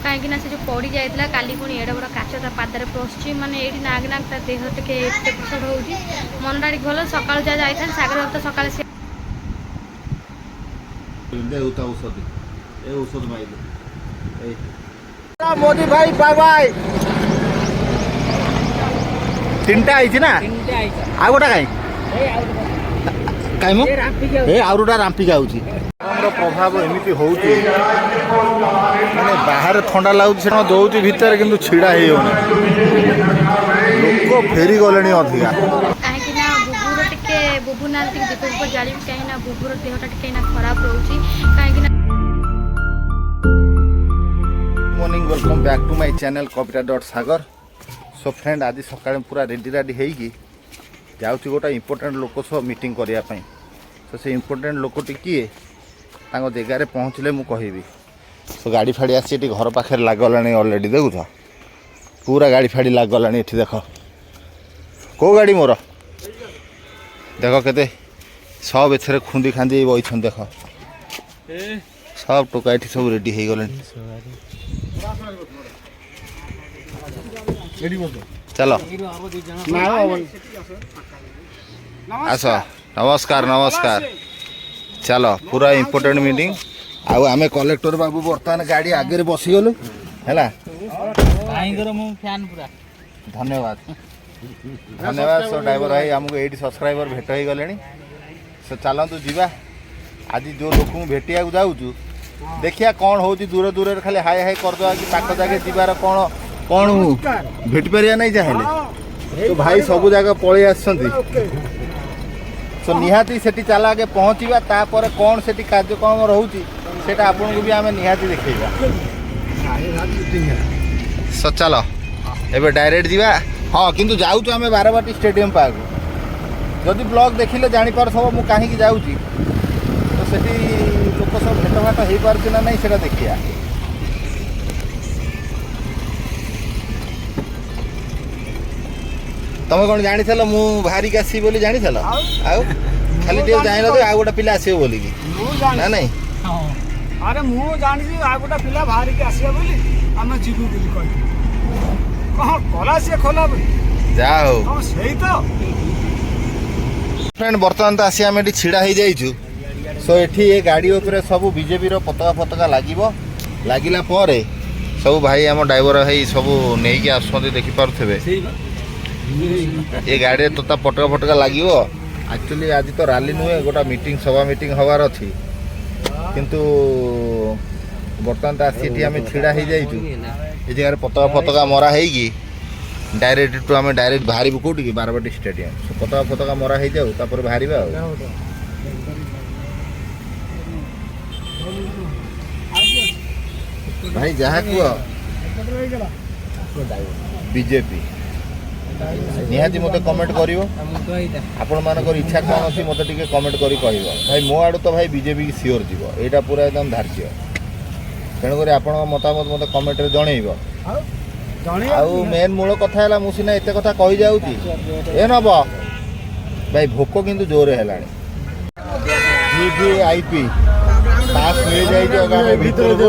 कहीं से जो पड़ी जाता काली पुणी एड बड़ काच ता पादे पशुची माने ये नाग नाग ता देह टे एपट हो मन टा भल सका जहाँ जाता सागर तो सका मोदी भाई बाय बाय तीनटा आई ना आ गोटा कहीं कहीं ए आउटा रांपिक आउची प्रभाव एमती हो बाहर थंडा लगुच दौर भितर कि छिड़ा हो लोक फेरी गले अधिका कहीं बुबुर टे बुबू ना दीप जाड़ी कहीं बुबुर देहटा टे खराब रोचे कहीं morning welcome back to my channel Kavita dot Sagar so friend आज सकाळ पूरा रेडी रेडी होगी जाऊँगी गोटे इंपोर्टेंट लोक सह मीटिंग करने तो से इंपोर्टेंट लोकटी किए जगार पहुँचले मु कहबी सो गाड़ी फाड़ी आसी घर पाखे लागला अलरेडी देखुच पूरा गाड़ी फाड़ी लागला ये देख कौ गाड़ी मोर देख के सब एथरे खुंदी खांदी बही देख सब टोका ये सब रेडी हो गले चलो आस नमस्कार नमस्कार चलो पूरा इम्पोर्टेंट मीटिंग आम कलेक्टर बाबू बर्तमान गाड़ी आगे बसीगलु है धन्यवाद धन्यवाद सो ड्राइवर भाई आमको ये सब्सक्राइबर भेट हो गले सो चलतु जावा आज जो लोक भेटिया जाऊँ देखिया कौन हो दूर दूर खाली हाय हाय करदे कि पाख जगह जीवार कौन कौन भेट पारिया नहीं चाहे तो भाई सबू जगह पलि आसछंती सो निहाती सेठी चला आगे पहुँचवा तापर कौन सेठी कार्यक्रम रोचे सेटा आपन को भी आम निहाती देखा सो चलो एबे डायरेक्ट जीवा हाँ किंतु जाऊँ आम बारबाटी स्टेडियम पाक जदि ब्लॉग देखिले जानीपार सब मु कहीं जाऊँगी तो सेठी लोक सब भेट भाट हो पार्छ ना नहीं सेटा देखिया तुम कौन जानी मु बाहरिक आसी बोली जानी आउ खाली टे जान आ गोटे पिला आसो बोली ना नहीं अरे मु जानी आ गोटे पिला बाहरिक आसिया बोली आम जीवु बोली कहि कह कला से खोला बोली जा हो सही तो फ्रेंड बर्तमान तो आसी आम छिड़ा हो जाइछु सो एठी ये गाड़ी उपरे सब बीजेपी रो पताका पताका लागिबो लागिला परे सब भाई आम ड्राइवर भाई सब नहीं कि आसुंती देखि पारुथबे ये गाड़ी तो पटका फटका लगे एक्चुअली आज तो रैली नुहे गोटा मीटिंग सभा मीटिंग हबार अच्छी किंतु बर्तमान तो आसी आम छिड़ा हो जाइछु ये जगह पताका फतका मरा होगी डायरेक्ट टू आम डायरेक्ट बाहर कौटी कि बारबाटी स्टेडियम पताका फतका मरा हो जाऊ तापर बाहर भाई जहाँ कह बीजेपी निहाती मत कमेंट कर आपण मानकर इच्छा कौन अच्छी मत टे कमेंट कर भाई मो आड़ तो भाई बीजेपी सियोर जीव यहाँ पूरा एकदम धार्य तेणुक आप मतामत मत कमेंट जनइब आउ मेन मूल कथा है मुझे एत कथा कही जाऊँगी ए नब भाई भोक किंतु जोर है वीवीआईपी पास मिल जाए भीतर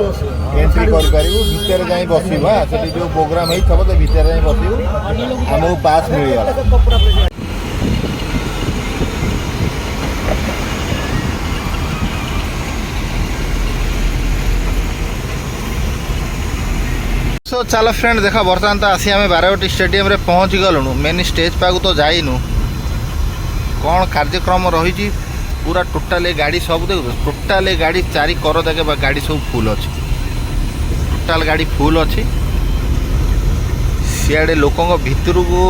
एंट्री कर जाए बसू हाँ से जो प्रोग्राम हो तो भीतर जाए बसू आमको पास मिलगला सो चलो फ्रेंड देखा बर्तमान तो आसी आम बारबाटी स्टेडियम रे पहुँच गलुनु मेन स्टेज पाक तो जाइनु कौन कार्यक्रम रही पूरा टोटाल गाड़ी सब देख टोटाल गाड़ी चारि कर देखे गाड़ी सब फुल अच्छी टोटाल गाड़ी फुल अच्छी सियाड़े लोकों भितर को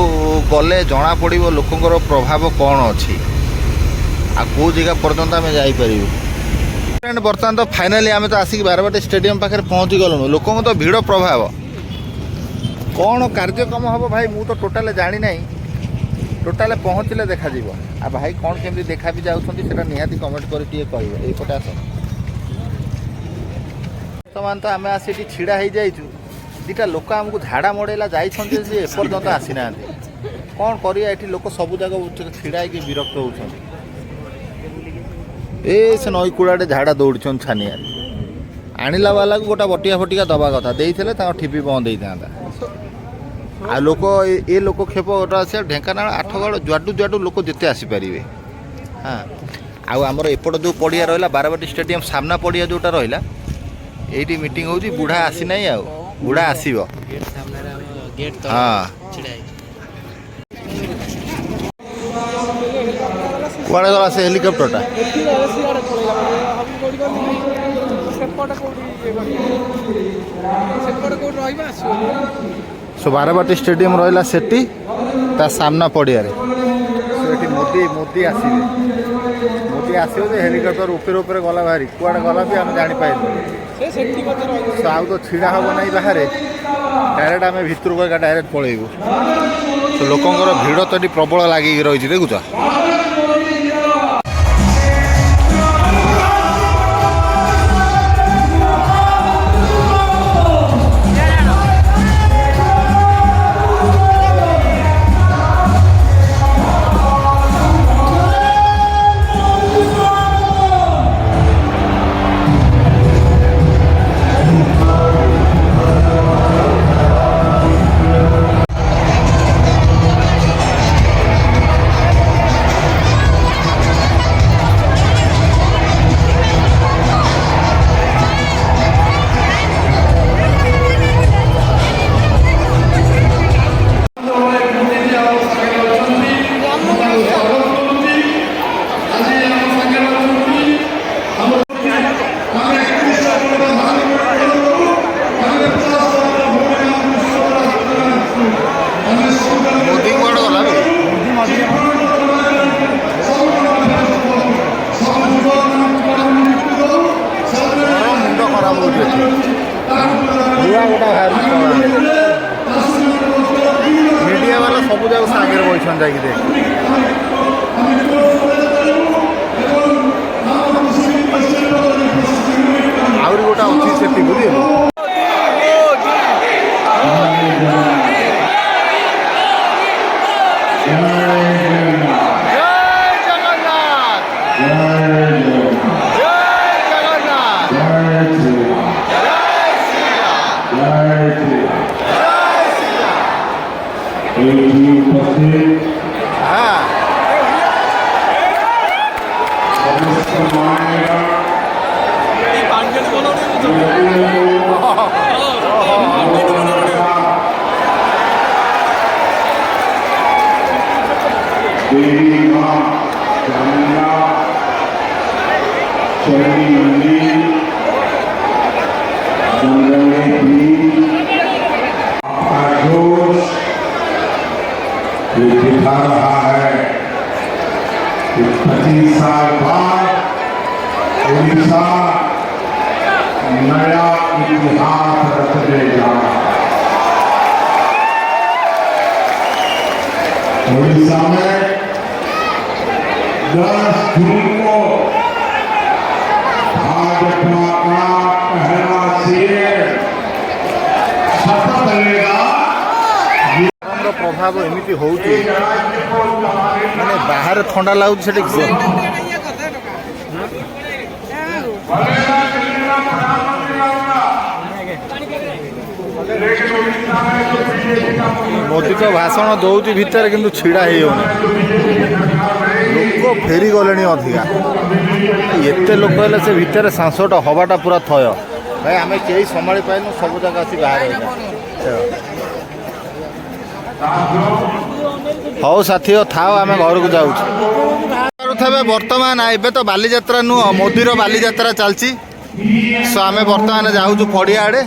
गले जना पड़ो लोकंर प्रभाव कौन अच्छी आ कौ जगह पर्यंत आम जापर फ्रेंड बर्तमान तो फाइनाली आम तो आसिक बारबाटी स्टेडियम पाखे पहुँच गलुनु लोकों तो भिड़ प्रभाव कौन कार्यक्रम हम भाई मु तो टोटाल जानी ना टोटाल पहुँचले देखा आ भाई कौन केमती देखा भी जाऊँगी निहाती कमेंट कर पटे आस बर्तमान तो आम आसी छिड़ा हो जाइछु दीटा लोक आमको झाड़ा मड़ेला जापर्यंत आसी ना कौन करिया एठी लोक सब जगह छिड़ा हो विरक्त होती से नई कूड़े झाड़ा दौड़ छानिया ଆଣିଲା ବାଲାକୁ ଗୋଟେ ବଟିକା ଫଟିକା ଦେବା କଥା, ଦେଇଥିଲେ ତାଙ୍କ ଠିପି ବନ୍ଦ ହେଇଥାନ୍ତା। ଆଉ ଲୋକ ଏ ଲୋକ କ୍ଷେପ ଗୋଟେ ଆସିବ ଢେଙ୍କାନାଳ ଆଠଗଡ଼ ଯୁଆଡ଼ୁ ଯୁଆଡ଼ୁ ଲୋକ ଯେତେ ଆସିପାରିବେ। ହଁ, ଆଉ ଆମର ଏପଟ ଯେଉଁ ପଡ଼ିଆ ରହିଲା ବାରବାଟୀ ଷ୍ଟାଡିୟମ୍ ସାମ୍ନା ପଡ଼ିଆ ଯେଉଁଟା ରହିଲା, ଏଇଠି ମିଟିଂ ହେଉଛି। ବୁଢ଼ା ଆସିନାହିଁ, ଆଉ ବୁଢ଼ା ଆସିବ। ହଁ, କୁଆଡ଼େ ଗଲା ସେ ହେଲିକପ୍ଟରଟା? ସो ବାରବାଟୀ ଷ୍ଟାଡିୟମ୍ ରହିଲା ସେଠି, ତା ସାମ୍ନା ପଡ଼ିଆରେ। ସେଠି ମୋଦି ଆସିବେ। ମୋଦି ଆସିବ ଯେ ହେଲିକପ୍ଟର ଉପରେ ଗଲା ବାହାରି, କୁଆଡ଼େ ଗଲା ବି ଆମେ ଜାଣିପାରିଲୁ। ଆଉ ତ ଛିଡ଼ା ହେବ ନାହିଁ ବାହାରେ, ଡାଇରେକ୍ଟ ଆମେ ଭିତରକୁ ଏକା ଡାଇରେକ୍ଟ ପଳେଇବୁ। ତ ଲୋକଙ୍କର ଭିଡ଼ ତ ଏଠି ପ୍ରବଳ ଲାଗିକି ରହିଛି, ଦେଖୁଛ। मीडिया वाला सब जाक सागर बैठन जाकि देख आहरी गोटा अच्छी से बुझे देवी माँ चामुंडा चरणी मंदिर मंगले भी आपका जोश ये दिखा रहा है कि 25 साल बाद उड़ीसा नया इतिहास रचने जा रहा है। उड़ीसा में 10 जून को भाजपा का पहला सीएम शपथ लेगा। प्रभाव एमती हो बाहर ठंडा लगुच से मोदी तो भाषण दौर भितर किंतु छिड़ा लोक फेरी गले अधिका एत लोक हेल्ले से भितर सांसद हवाटा पूरा थय भाई आम कई संभाली पाइलु सब जगह आसी बाहर हौ साथी थाओ आम घर को जाऊँ बर्तमान एबे तो बालीजात्रा नुह मोदीर बालीजात्रा चलती सो आम बर्तमान जाऊँ पड़िया आड़े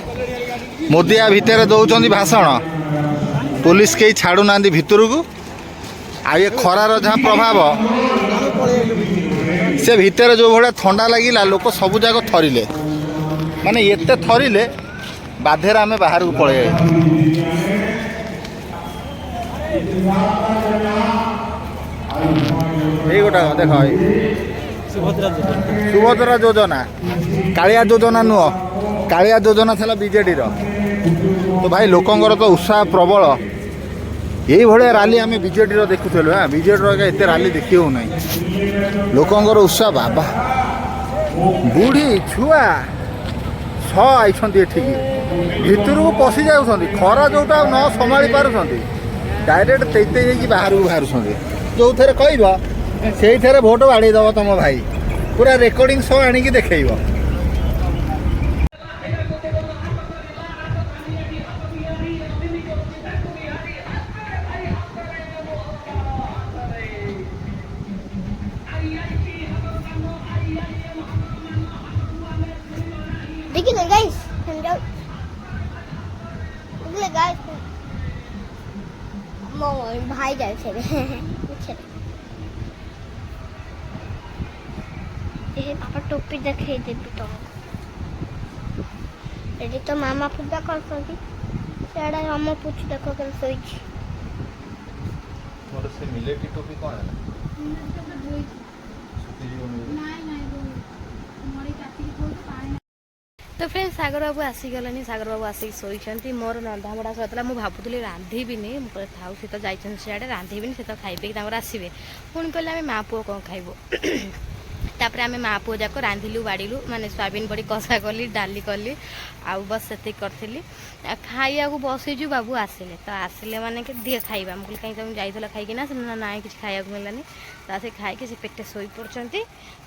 मोदी आ भितर दौरान भाषण पुलिस कई छाड़ू ना भितर को आ ये खरार जहाँ प्रभाव से भितर जो भाया ठंडा लगिला लोक सब जाक थरिले माने एते थरिले बाधे आम बाहर को पड़े गोटा देख सुभद्रा योजना कालिया योजना नुह कालिया योजना था बीजेडी तो भाई लोकंर तो उत्साह प्रबल यही भाया राली आम बीजेडी देखुलु हाँ बीजेडी एत राली देखी हो ना लोकंर उत्साह बाबा बुढ़ी छुआ ଆଇଛନ୍ତି ଏଠିକି ଭିତରକୁ ପଶି ଯାଉଛନ୍ତି ଖରା ଯୋଉଟା ନ ସମ୍ଭାଳି ପାରୁଛନ୍ତି ଡାଇରେକ୍ଟ ତେଇତେଇ ହେଇକି ବାହାରକୁ ବାହାରୁଛନ୍ତି ଯୋଉଥିରେ କହିବ ସେଇଥିରେ ଭୋଟ ବାଡ଼େଇ ଦେବ ତମ ଭାଇ ପୁରା ରେକର୍ଡିଂ ସହ ଆଣିକି ଦେଖେଇବ। देखिए गाइस गाइस मो भाई जाए ये पापा टोपी देखे देबी तो एडी तो मामा पूजा करछथि सेडा हम पूछ देखो कर सोई मोर से मिलेटी टोपी कोन है तो फ्रेंड्स सागर बाबू आसीगलानी सागर बाबू आसिक शोई मोर रंधाबढ़ा सर मुझे भावुली रांधीबिनी थाऊ सी तो जाइए सियाड़े रांधीबिनी से तो खाइबे आसवे पुणी कहले आम माँ पुओ कौन खाइबो तापर आम माँ पुओ जाक रांधिलु बाड़ीलु माने सोयाबीन बड़ी कषा कली डाली कली आउ बस से करथिली खाइया को बसीजु बाबू आसिले तो आसिले माने के दिए खाइबा हम कहीं तुम जाइला खाइकी ना ना किसी खाया मिलानी तो से खाई से पेटे शोई पड़छंती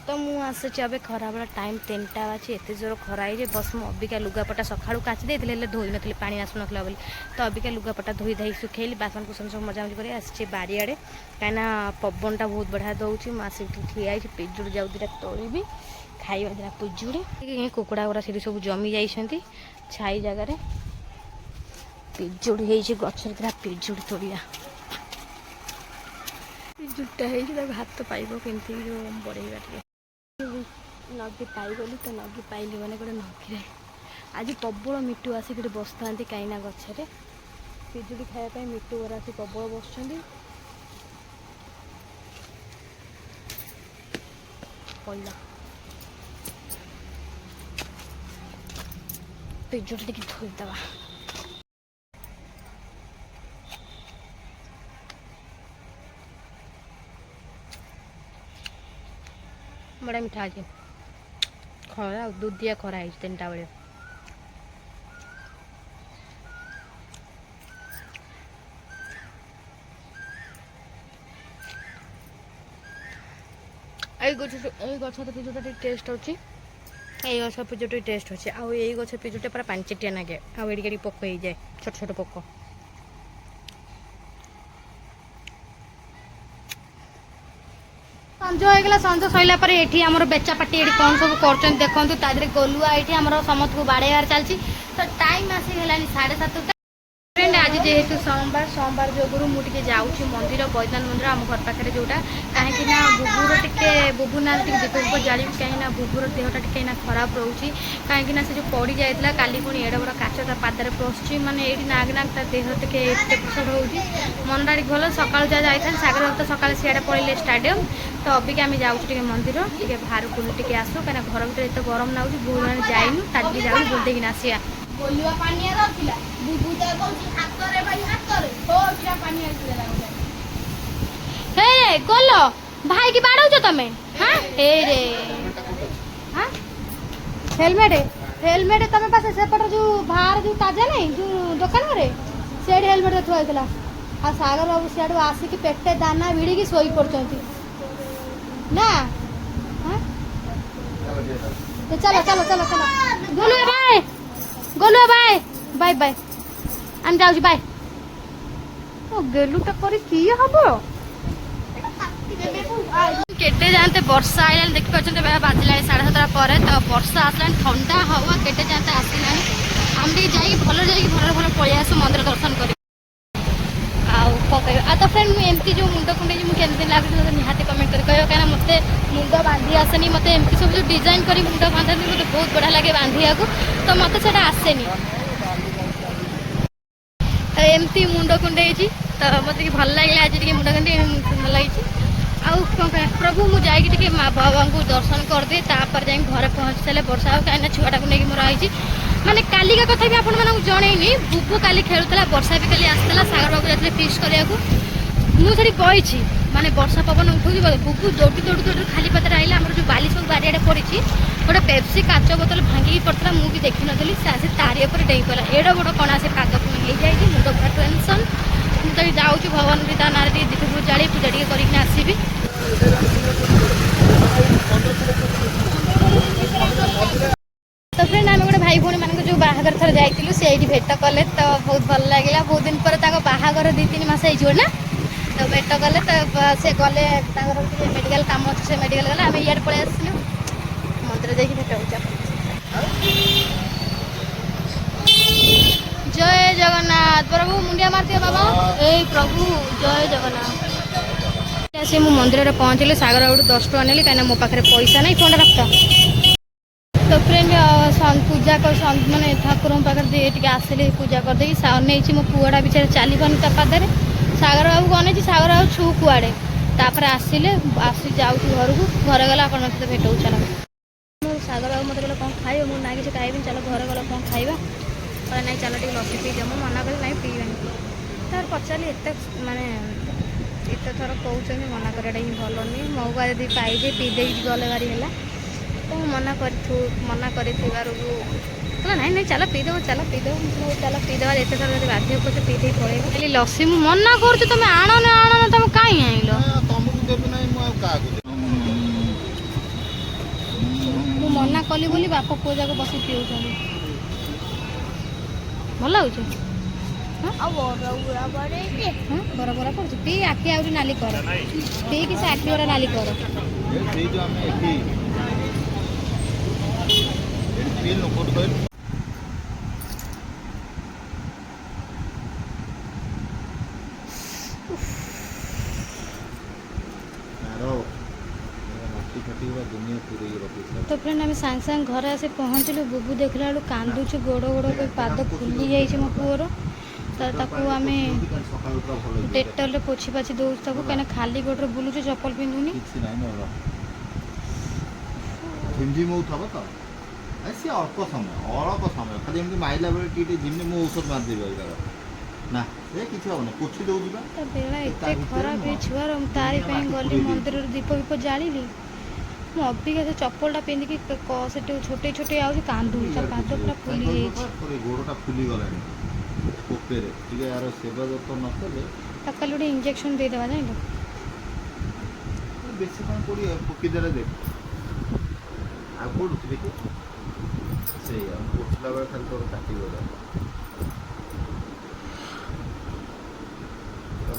तो मु आसुची अबे खरा बेला टाइम 3टा बाची एते जोर खरा है बस मु अबिका लुगापटा सकाळू काची देथिले धोई नथली पानी आसु नथला बोली तो अबिका लुगापटा धोई धाई सुखेली बासन कुसन सब मजा मजी करे आसी बाड़ी आड़े कहीं पवनटा बहुत बढ़िया दौची आसिक ठिया पिजुड़ी जाऊ दिटा तोड़ी खाइबा दिटा पिजुड़ी कुकुड़ा गुड़ा से सब जमी जाइछंती छाई जगार पिजुड़ी है गचर दिटा पिजुड़ी तोड़िया पिजुड़टा है हाथ पाइब केमती जो बढ़ेगा नगी पाइगली तो नगी पाइली मैंने गोटे नगी आज प्रबल मिटू आसिक बसता कहीं गचरे पिजुड़ी खायापी मिटू गरा आसी प्रबल बस पड़ा पिजुड़ी टी धोईदवा बड़ा मिठा आज खरा दूधिया खरा है 3टा बेले गछ पिजुटा टेस्ट अच्छी गछ पिजुटी टेस्ट अच्छे आउ गछ पिजुटा पूरा पांचटिया नागे आड़ी पोक हो जाए छोट छोट पोक संज होगा संज सरला ये आम बेचापाटी ये कौन सब कर देखो तादे गलुआ ये आम समस्त को बाड़ेबार चलती तो टाइम आसीगला 7:30 फ्रेंड आज जेहेतु सोमवार जोगुरु मुझे जाऊँगी मंदिर बैद्यनाथ मंदिर आम घर पाखे जोटा कहीं बुबुर टे बुबुना दीप जाली कहीं बुबुर देहटा टे खराब रोचे कहीं से जो पड़ी जाता काली पुणी एड बड़ काच पादे पशुची माने ये नाग नाग देह टे एपट होगी मनटा भल सका जाए सागर तो सका सियाड़े पड़े स्टाडियम तो अबिका आम जाऊँ मंदिर टे बाहर बुल टे आसू कहीं घर भर एत गरम लाଗୁଛି बहुत मैंने जाइनु ताकि जाऊँ बुल देकिन आसिया बोलुआ पानी रखिला बुबु तो कहूची हातरे भाई हातरे छोटा पानी आइला हे गोलो भाई की बाड़ाउछ तमे हां ए रे हां हेलमेट तमे पास सेपट जो बाहर जो ताजा नहीं जो दुकान रे सेड हेलमेट थोइतला आ सागर बाबू सियाडू आसी की पेटे दाना भिड़ी की सोई पड़चंती ना हां चलो चलो चलो चलो गोलुआ बाय बाय बाय आम जाऊँ बाय ओ गेलुटा पर कि हम केटे जानते वर्षा आइला देखी पार्टी बाजिला 7:30 पर तो वर्षा आसला ठंडा हवा केटे जानते आसला आम जाई भल भल पलि आसू मंदिर दर्शन कर तो फ्रेंड मुझे जो मुंड कुंडे मुझे लगे निहाती कमेंट कर कहीं मत मुंड बांधी आसेनी मत एमती सब जो डिजाइन कर मुंड बांधे मत बहुत बढ़िया लगे बांधिया तो मत से आसेनी तो एमती मुंड कुंडे तो मत भल लगे आज मुंड कुंडे सुंदर लगी आउ कौन प्रभु मुझे बाबा को दर्शन करदे तापर जाए घर पहुँच सारे वर्षा कहीं छुआटा को लेकिन मोर आई माने कालिका कथा भी आपण मानक जणैनी बुबु काली खेलुतला वर्षा भी काली आसतला सागर बाबू जाते फिश करिया को मु सेठी बइछि ମାନେ ବର୍ଷା ପବନ ଉଠଉଛି ବୁବୁ ଦୌଡ଼ି ଖାଲି ପାଦରେ ଆଇଲା। ଆମର ଯେଉଁ ବାଲି ସବୁ ବାରିଆଡ଼େ ପଡ଼ିଛି ଗୋଟେ ପେପ୍ସି କାଚ ବୋତଲ ଭାଙ୍ଗିକି ପଡ଼ିଥିଲା, ମୁଁ ବି ଦେଖିନଥିଲି। ସେ ଆସି ତାରି ଉପରେ ଡେଇଁ ପଡ଼ିଲା। ଏଡ଼େ ବଡ଼ କଣା ସେ ପାଦ ପୁଣି ହେଇଯାଇଛି, ମୁଣ୍ଡ ପୁରା ଟେନସନ୍। ମୁଁ ତ ଯାଉଛି ଭଗବାନ ବି ତା ନାଁରେ ଟିକେ ଦୀପ ଜାଳି ପୂଜା ଟିକେ କରିକି ଆସିବି। ତ ଫ୍ରେଣ୍ଡ ଆମେ ଗୋଟେ ଭାଇ ଭଉଣୀ ମାନଙ୍କ ଯେଉଁ ବାହାଘର ଥରେ ଯାଇଥିଲୁ, ସେ ଏଇଠି ଭେଟ କଲେ ତ ବହୁତ ଭଲ ଲାଗିଲା। ବହୁତ ଦିନ ପରେ ତାଙ୍କ ବାହାଘର 2-3 ମାସ ହେଇଯିବ ନା, ତ ଭେଟ କଲେ। ତ ସେ ଗଲେ ତାଙ୍କର ଟିକେ ମେଡ଼ିକାଲ କାମ ଅଛି, ସେ ମେଡ଼ିକାଲ ଗଲେ। ଆମେ ଇଆଡ଼େ ପଳେଇ ଆସିଲୁ, ମନ୍ଦିର ଯାଇକି ଭେଟ ହେଉଛି। ଜୟ ଜଗନ୍ନାଥ ପ୍ରଭୁ, ମୁଣ୍ଡିଆ ମାରିଦିଅ ବାବା। ଏଇ ପ୍ରଭୁ ଜୟ ଜଗନ୍ନାଥ। ଆସି ମୁଁ ମନ୍ଦିରରେ ପହଞ୍ଚିଲି, ସାଗର ବାବୁଠୁ 10 ଟଙ୍କା ନେଲି, କାହିଁକିନା ମୋ ପାଖରେ ପଇସା ନାହିଁ। ଫୋନ୍ଟା ରଖ। ତ ଫ୍ରେଣ୍ଡ ପୂଜା ମାନେ ଠାକୁରଙ୍କ ପାଖରେ ଟିକେ ଆସିଲି, ପୂଜା କରିଦେଇକି ଅନେଇଛି। ମୋ ପୁଅଟା ବିଚାରେ ଚାଲିପାରୁନି ତା ପାଦରେ। ସାଗର ବାବୁକୁ ଅନେଇଛି, ସାଗର ବାବୁ ଛୁ କୁଆଡ଼େ। ତାପରେ ଆସିଲେ, ଯାଉଛି ଘରକୁ। ଘରେ ଗଲେ ଆପଣଙ୍କ ସହିତ ଭେଟ ହେଉଛି। ସାଗର ବାବୁ ମୋତେ କହିଲେ କ'ଣ ଖାଇବ? ମୁଁ ନା କିଛି ଖାଇବିନି, ଚାଲ ଘରେ ଗଲେ କ'ଣ ଖାଇବା। କହିଲେ ନାଇଁ ଚାଲ ଟିକେ ଲସି ପିଇଦିଅ। ମୁଁ ମନା କଲି ନାଇଁ ପିଇବେନି। ତାପରେ ପଚାରିଲି ଏତେ ଥର କହୁଛନ୍ତି, ମନା କରିବାଟା ହିଁ ଭଲ ନୁହେଁ। ମଉକା ଯଦି ପାଇବେ ପିଇ ଦେଇକି ଗଲେ ଭାରି ହେଲା। ତ ମୁଁ ମନା କରିଥିବାରୁ କହିଲା ନାଇଁ ନାଇଁ ଚାଲ ପିଇଦେବ, ଚାଲ ପିଇଦେବ। ମୁଁ ଚାଲ ପିଇଦେବା, ଏତେ ଥର ଯଦି ବାଧ୍ୟ କରୁଛ ପିଇ ଦେଇ ପଳେଇବ। ଖାଲି ଲସି ମୁଁ ମନା କରୁଛି, ତମେ ଆଣ ତମେ କାହିଁ ଆଣିଲ? ତମକୁ ଦେବି ନାହିଁ, ମୁଁ ଆଉ କାହାକୁ ଦେବି? ମୁଁ ମନା କଲି ବୋଲି ବାପ ପୁଅ ଯାକ ବସି ପିଉଛନ୍ତି। ଭଲ ଲାଗୁଛି? ଆଉ ବରା ପଡେଇଛି। ବରା ପଡ଼ୁଛି। ପିଇ ଆଖି ଆହୁରି ନାଲି କର, ପିଇକି ସେ ଆଖି ଗୁରା ନାଲି କର। ସେଇ ଯେଉଁ ଆମେ ଏଠି ପିଇଲୁ କୋଉଠି କହିଲୁ? ତ ଫ୍ରେଣ୍ଡ ଆମେ ସାଙ୍ଗେ ସାଙ୍ଗେ ଘରେ ଆସି ପହଞ୍ଚିଲୁ। ବୁବୁ ଦେଖିଲା ବେଳକୁ କାନ୍ଦୁଛୁ, ଗୋଡ଼ ପାଦ ଫୁଲି ଯାଇଛି ମୋ ପୁଅର। ତ ତାକୁ ଆମେ ଡେଟଲରେ ପୋଛି ପାଛି ଦେଉଛୁ ତାକୁ, କାହିଁକିନା ଖାଲି ଗୋଡ଼ରେ ବୁଲୁଛୁ, ଚପଲ ପିନ୍ଧୁନି। କିଛି ନାହିଁ ମୋର ଝିମଝିମ ହେଉଥିବ ତ, ସିଏ ଅଳ୍ପ ସମୟ ଖାଲି ଏମିତି ମାଇଲା ବେଳେ ଟିକେ ଝିମଝିମ, ମୁଁ ଔଷଧ ମାରିଦେବି ଅଲଗା ନା, ସେ କିଛି ହେବନି, ପୋଛି ଦେଉଛି ବା। ତା ବେଳା ଏତେ ଖରାପ ଏ ଛୁଆର। ତାରି ପାଇଁ ଗଲି ମନ୍ଦିରରେ, ଦୀପ ଜାଳିଲି। ମୁଁ ଅବିକା ସେ ଚପଲଟା ପିନ୍ଧିକି ସେଠି ଛୋଟେଇ ଆଉଛି, କାନ୍ଦୁଛି। ତା ପାଦ ପୁରା ଫୁଲି ଯାଇଛି, ଗୋଡ଼ଟା ଫୁଲିଗଲାଣି ପୋକରେ। ଟିକେ ଆର ସେବା ଯତ୍ନ ନ କଲେ ତାକୁ କାଲି ଗୋଟେ ଇଞ୍ଜେକ୍ସନ ଦେଇଦେବା ଜାଣିଲ। ବେଶୀ କ'ଣ ପଡ଼ିବ, ପୋକିଦେଲେ ଦେଖ ଆଉ ପଡ଼ୁଛି ଦେଖି। ସେଇ ଆମେ ପୋଛିଲା ବେଳେ ଖାଲି ତୋର କାଟିଗଲା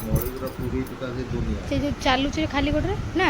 ମଳିଗୁଡ଼ା ପୁରେଇଛି ତା ସେ ଦୁନିଆ। ସେ ଯେଉଁ ଚାଲୁଛି ଖାଲି ଗୋଡ଼ରେ ନା,